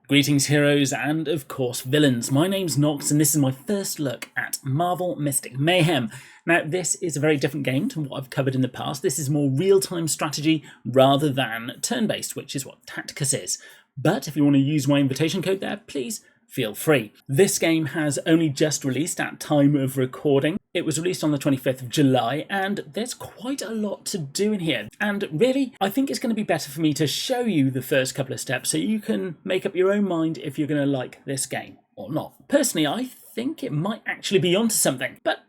Greetings heroes and of course villains, my name's Nox and this is my first look at Marvel Mystic Mayhem. Now this is a very different game to what I've covered in the past. This is more real-time strategy rather than turn-based, which is what Tacticus is. But if you want to use my invitation code there, please feel free. This game has only just released at time of recording. It was released on the 25th of July and there's quite a lot to do in here. And really, I think it's going to be better for me to show you the first couple of steps so you can make up your own mind if you're going to like this game or not. Personally, I think it might actually be onto something, but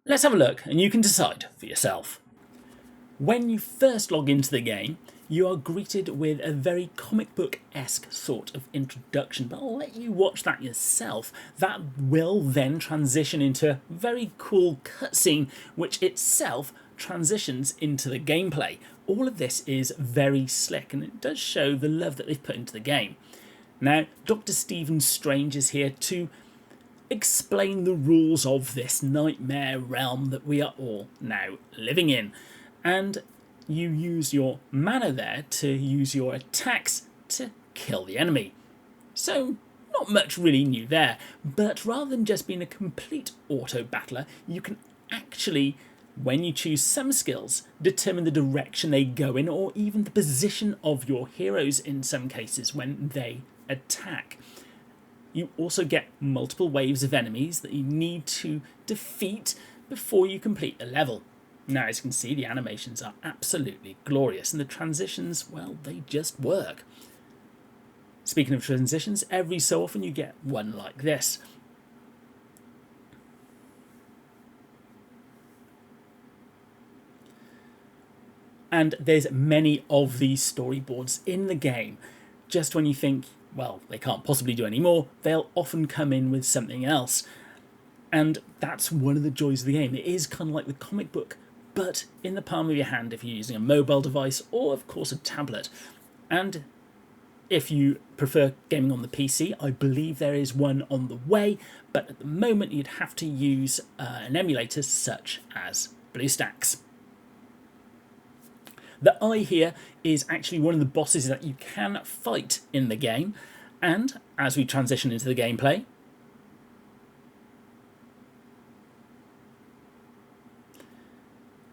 let's have a look and you can decide for yourself. When you first log into the game, you are greeted with a very comic book-esque sort of introduction, but I'll let you watch that yourself. That will then transition into a very cool cutscene, which itself transitions into the gameplay. All of this is very slick, and it does show the love that they've put into the game. Now, Dr. Stephen Strange is here to explain the rules of this nightmare realm that we are all now living in. And you use your mana there to use your attacks to kill the enemy. So, not much really new there, but rather than just being a complete auto-battler, you can actually, when you choose some skills, determine the direction they go in or even the position of your heroes in some cases when they attack. You also get multiple waves of enemies that you need to defeat before you complete a level. Now, as you can see, the animations are absolutely glorious, and the transitions, well, they just work. Speaking of transitions, every so often you get one like this. And there's many of these storyboards in the game. Just when you think, well, they can't possibly do any more, they'll often come in with something else. And that's one of the joys of the game. It is kind of like the comic book, but in the palm of your hand if you're using a mobile device or, of course, a tablet. And if you prefer gaming on the PC, I believe there is one on the way, but at the moment you'd have to use an emulator such as BlueStacks. The Eye here is actually one of the bosses that you can fight in the game, and as we transition into the gameplay,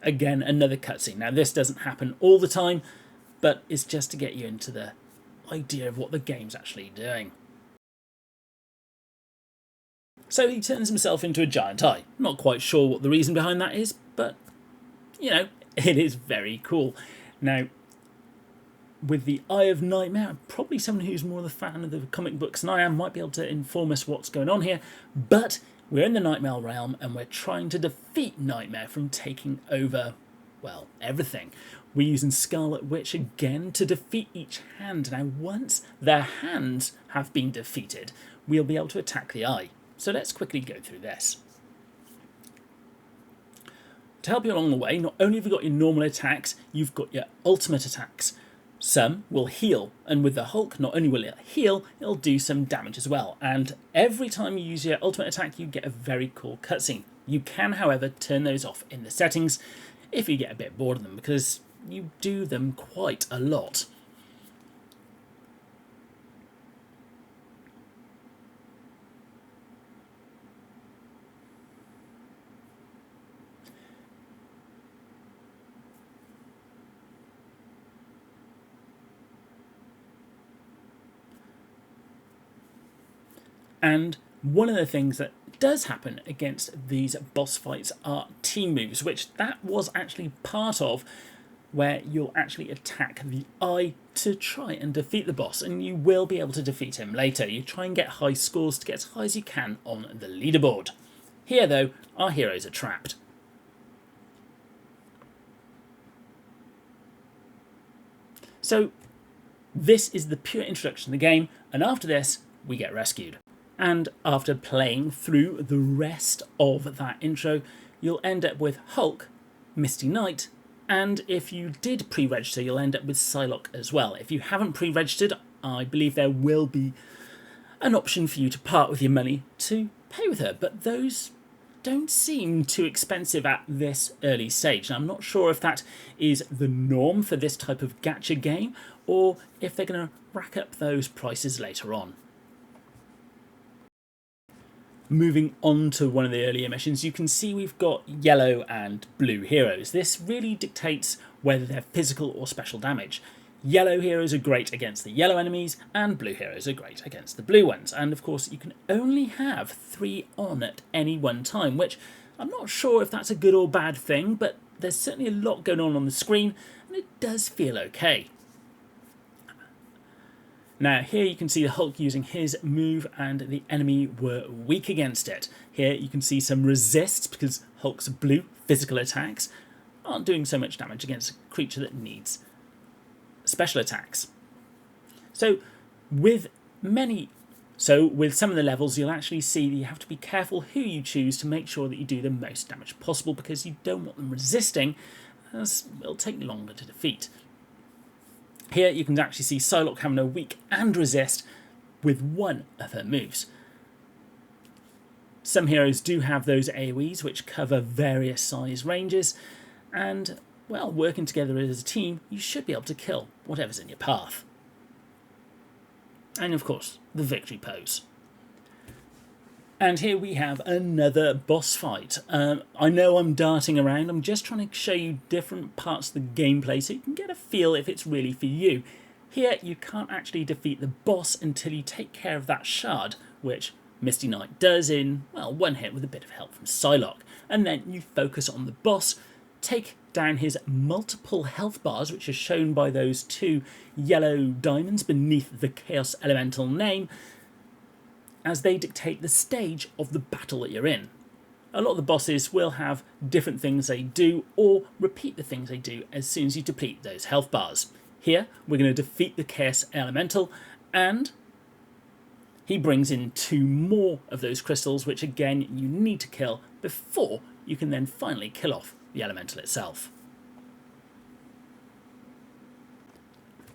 again, another cutscene. Now, this doesn't happen all the time, but it's just to get you into the idea of what the game's actually doing. So he turns himself into a giant eye. Not quite sure what the reason behind that is, but, you know, it is very cool. Now, with the Eye of Nightmare, probably someone who's more of a fan of the comic books than I am might be able to inform us what's going on here, but we're in the Nightmare realm and we're trying to defeat Nightmare from taking over, well, everything. We're using Scarlet Witch again to defeat each hand. Now, once their hands have been defeated, we'll be able to attack the Eye. So let's quickly go through this. To help you along the way, not only have you got your normal attacks, you've got your ultimate attacks. Some will heal, and with the Hulk, not only will it heal, it'll do some damage as well. And every time you use your ultimate attack, you get a very cool cutscene. You can, however, turn those off in the settings if you get a bit bored of them, because you do them quite a lot. And one of the things that does happen against these boss fights are team moves, which that was actually part of, where you'll actually attack the Eye to try and defeat the boss, and you will be able to defeat him later. You try and get high scores to get as high as you can on the leaderboard. Here, though, our heroes are trapped. So this is the pure introduction to the game, and after this, we get rescued. And after playing through the rest of that intro, you'll end up with Hulk, Misty Knight, and if you did pre-register, you'll end up with Psylocke as well. If you haven't pre-registered, I believe there will be an option for you to part with your money to pay with her, but those don't seem too expensive at this early stage. Now, I'm not sure if that is the norm for this type of gacha game, or if they're going to crack up those prices later on. Moving on to one of the earlier missions, you can see we've got yellow and blue heroes. This really dictates whether they're physical or special damage. Yellow heroes are great against the yellow enemies, and blue heroes are great against the blue ones. And of course, you can only have 3 on at any one time, which I'm not sure if that's a good or bad thing, but there's certainly a lot going on the screen, and it does feel okay. Now here you can see the Hulk using his move and the enemy were weak against it. Here you can see some resists because Hulk's blue physical attacks aren't doing so much damage against a creature that needs special attacks. So with some of the levels you'll actually see that you have to be careful who you choose to make sure that you do the most damage possible, because you don't want them resisting, as it'll take longer to defeat. Here you can actually see Psylocke having a weak and resist with one of her moves. Some heroes do have those AoEs which cover various size ranges, and, well, working together as a team, you should be able to kill whatever's in your path. And of course, the victory pose. And here we have another boss fight. I know I'm darting around, I'm just trying to show you different parts of the gameplay so you can get a feel if it's really for you. Here you can't actually defeat the boss until you take care of that shard, which Misty Knight does in, well, one hit with a bit of help from Psylocke. And then you focus on the boss, take down his multiple health bars, which are shown by those 2 yellow diamonds beneath the Chaos Elemental name, as they dictate the stage of the battle that you're in. A lot of the bosses will have different things they do or repeat the things they do as soon as you deplete those health bars. Here we're going to defeat the Chaos Elemental, and he brings in 2 more of those crystals, which again you need to kill before you can then finally kill off the elemental itself.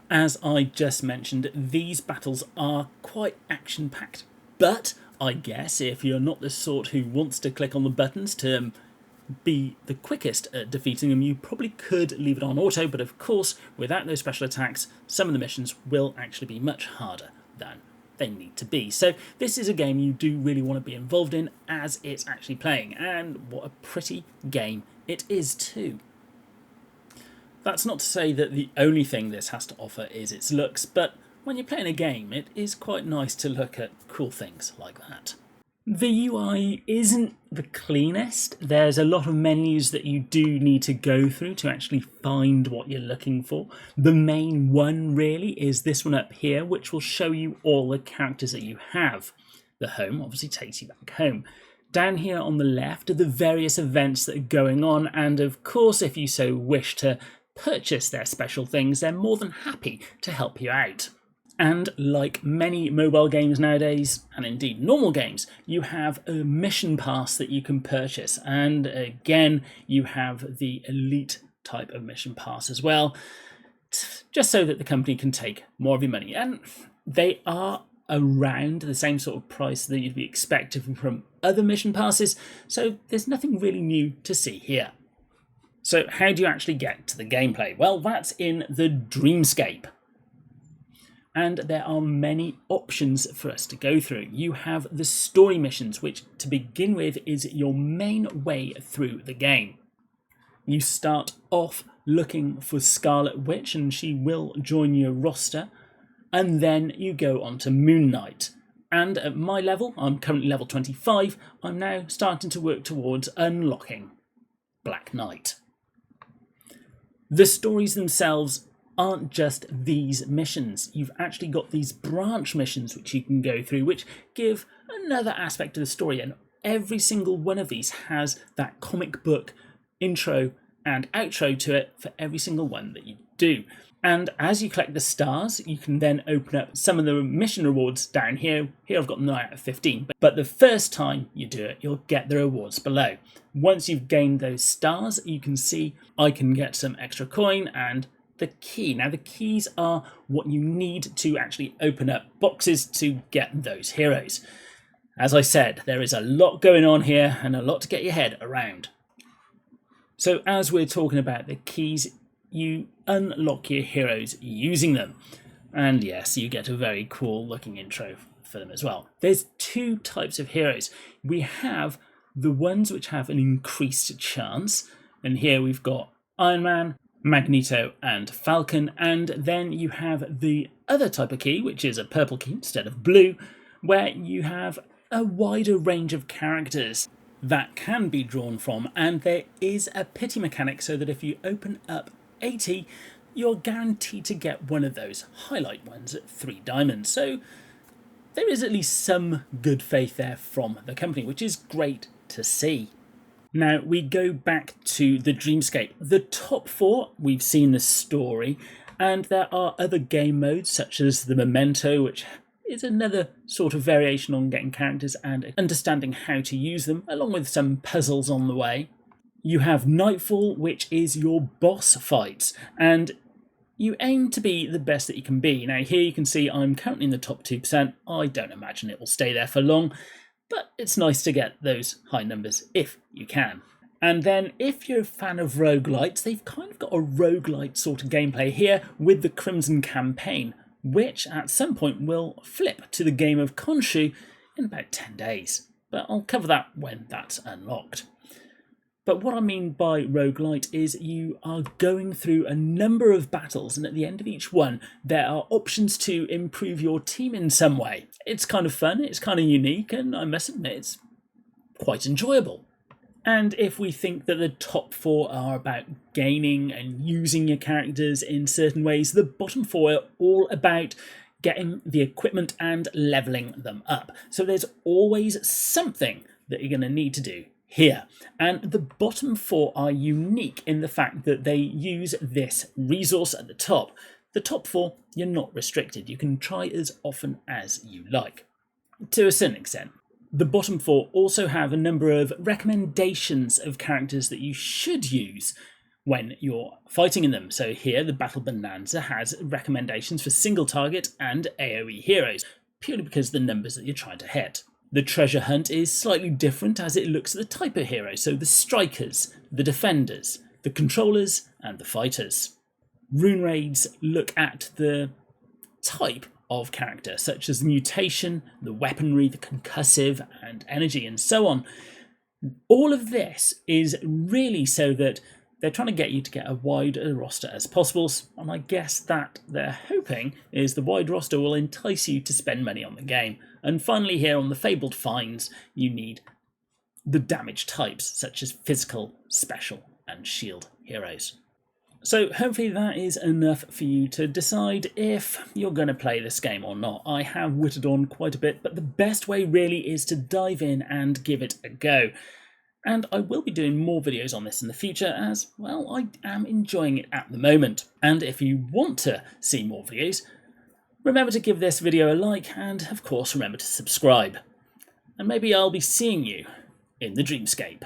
As I just mentioned, these battles are quite action-packed. But I guess if you're not the sort who wants to click on the buttons to be the quickest at defeating them, you probably could leave it on auto, but of course, without those special attacks, some of the missions will actually be much harder than they need to be. So this is a game you do really want to be involved in as it's actually playing, and what a pretty game it is too. That's not to say that the only thing this has to offer is its looks, but when you're playing a game, it is quite nice to look at cool things like that. The UI isn't the cleanest. There's a lot of menus that you do need to go through to actually find what you're looking for. The main one really is this one up here, which will show you all the characters that you have. The home obviously takes you back home. Down here on the left are the various events that are going on, and of course if you so wish to purchase their special things, they're more than happy to help you out. And like many mobile games nowadays, and indeed normal games, you have a mission pass that you can purchase. And again, you have the elite type of mission pass as well, just so that the company can take more of your money. And they are around the same sort of price that you'd be expecting from other mission passes, so there's nothing really new to see here. So how do you actually get to the gameplay? Well, that's in the Dreamscape. And there are many options for us to go through. You have the story missions, which to begin with is your main way through the game. You start off looking for Scarlet Witch, and she will join your roster, and then you go on to Moon Knight. And at my level, I'm currently level 25, I'm now starting to work towards unlocking Black Knight. The stories themselves aren't just these missions. You've actually got these branch missions which you can go through, which give another aspect to the story, and every single one of these has that comic book intro and outro to it for every single one that you do. And as you collect the stars, you can then open up some of the mission rewards down here. Here I've got 9 out of 15, but the first time you do it, you'll get the rewards below. Once you've gained those stars, you can see I can get some extra coin and the key. Now the keys are what you need to actually open up boxes to get those heroes. As I said, there is a lot going on here and a lot to get your head around. So as we're talking about the keys, you unlock your heroes using them. And yes, you get a very cool looking intro for them as well. There's two types of heroes. We have the ones which have an increased chance, and here we've got Iron Man, Magneto and Falcon, and then you have the other type of key, which is a purple key instead of blue, where you have a wider range of characters that can be drawn from, and there is a pity mechanic so that if you open up 80, you're guaranteed to get one of those highlight ones at 3 diamonds. So there is at least some good faith there from the company, which is great to see. Now we go back to the Dreamscape. The top 4, we've seen the story, and there are other game modes such as the Memento, which is another sort of variation on getting characters and understanding how to use them, along with some puzzles on the way. You have Nightfall, which is your boss fights, and you aim to be the best that you can be. Now here you can see I'm currently in the top 2%. I don't imagine it will stay there for long, but it's nice to get those high numbers if you can. And then if you're a fan of roguelites, they've kind of got a roguelite sort of gameplay here with the Crimson Campaign, which at some point will flip to the game of Khonshu in about 10 days. But I'll cover that when that's unlocked. But what I mean by roguelite is you are going through a number of battles, and at the end of each one, there are options to improve your team in some way. It's kind of fun, it's kind of unique, and I must admit, it's quite enjoyable. And if we think that the top 4 are about gaining and using your characters in certain ways, the bottom 4 are all about getting the equipment and leveling them up. So there's always something that you're going to need to do here. And the bottom 4 are unique in the fact that they use this resource at the top. The top 4, you're not restricted. You can try as often as you like, to a certain extent. The bottom 4 also have a number of recommendations of characters that you should use when you're fighting in them. So here, the Battle Bonanza has recommendations for single target and AoE heroes, purely because of the numbers that you're trying to hit. The treasure hunt is slightly different as it looks at the type of hero, so the strikers, the defenders, the controllers, and the fighters. Rune raids look at the type of character, such as the mutation, the weaponry, the concussive, and energy, and so on. All of this is really so that they're trying to get you to get a wide roster as possible, and I guess that they're hoping is the wide roster will entice you to spend money on the game. And finally here on the Fabled Finds, you need the damage types, such as physical, special, and shield heroes. So hopefully that is enough for you to decide if you're going to play this game or not. I have whittled on quite a bit, but the best way really is to dive in and give it a go. And I will be doing more videos on this in the future as, well, I am enjoying it at the moment. And if you want to see more videos, remember to give this video a like and, of course, remember to subscribe. And maybe I'll be seeing you in the Dreamscape.